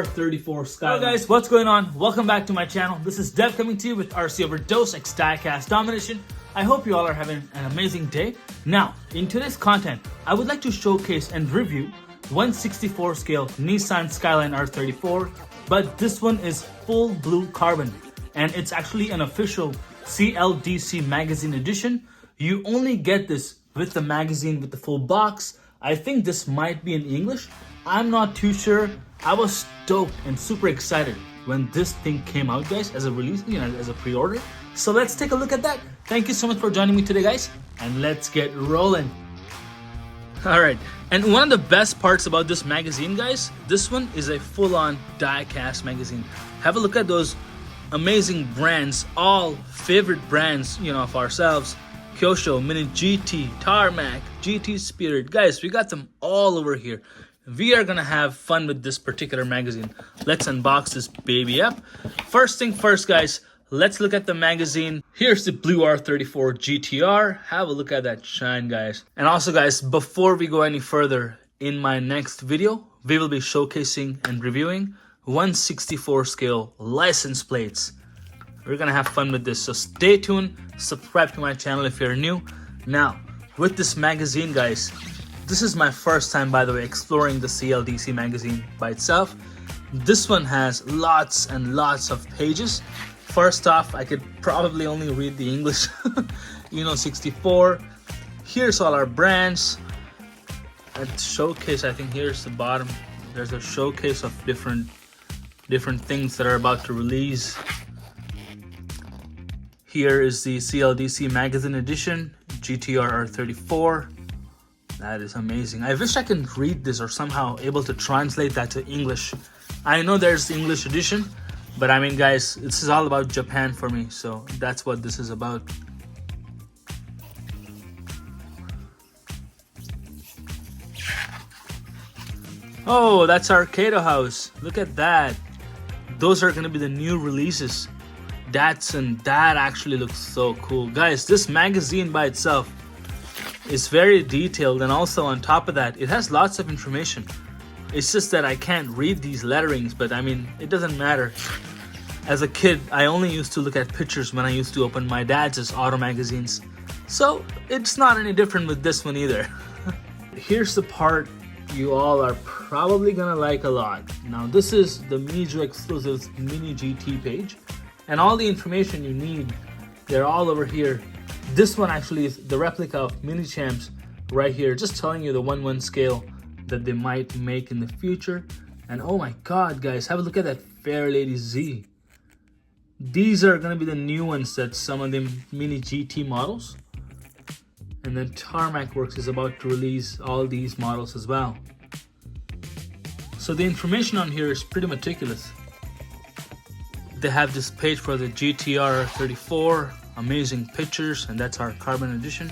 R34 Skyline. Hello guys, what's going on? Welcome back to my channel. This is Dev coming to you with RC Overdose X DIECAST Domination. I hope you all are having an amazing day. Now, in today's content, I would like to showcase and review 1/64 scale Nissan Skyline R34, but this one is full blue carbon, and it's actually an official CLDC magazine edition. You only get this with the magazine with the full box. I think this might be in English. I'm not too sure. I was stoked and super excited when this thing came out, guys, as a release, as a pre-order. So let's take a look at that. Thank you so much for joining me today, guys, and let's get rolling. All right, and one of the best parts about this magazine, guys, this one is a full-on die-cast magazine. Have a look at those amazing brands, all favorite brands, of ourselves. Kyosho, Mini GT, Tarmac, GT Spirit. Guys, we got them all over here. We are gonna have fun with this particular magazine. Let's unbox this baby up. First thing first, guys, let's look at the magazine. Here's the blue R34 GTR. Have a look at that shine, guys. And also, guys, before we go any further, in my next video, we will be showcasing and reviewing 1/64 scale license plates. We're gonna have fun with this, so stay tuned. Subscribe to my channel if you're new. Now, with this magazine, guys, this is my first time, by the way, exploring the CLDC magazine by itself. This one has lots and lots of pages. First off, I could probably only read the English. Inno64. Here's all our brands. A showcase, I think here's the bottom. There's a showcase of different things that are about to release. Here is the CLDC magazine edition, GTR R34. That is amazing. I wish I can read this or somehow able to translate that to English. I know there's the English edition, but I mean, guys, this is all about Japan for me, so that's what this is about. Oh, that's Arcado House. Look at that. Those are going to be the new releases. That actually looks so cool. Guys, this magazine by itself is very detailed, and also on top of that, it has lots of information. It's just that I can't read these letterings, but I mean, it doesn't matter. As a kid, I only used to look at pictures when I used to open my dad's auto magazines. So it's not any different with this one either. Here's the part you all are probably gonna like a lot. Now, this is the Mini Joe Exclusives Mini GT page, and all the information you need, they're all over here. This one actually is the replica of Mini Champs right here, just telling you the 1/1 scale that they might make in the future. And oh my god, guys, have a look at that Fair Lady Z. These are gonna be the new ones that some of them Mini GT models. And then Tarmac Works is about to release all these models as well. So the information on here is pretty meticulous. They have this page for the GTR 34, amazing pictures, and that's our carbon edition.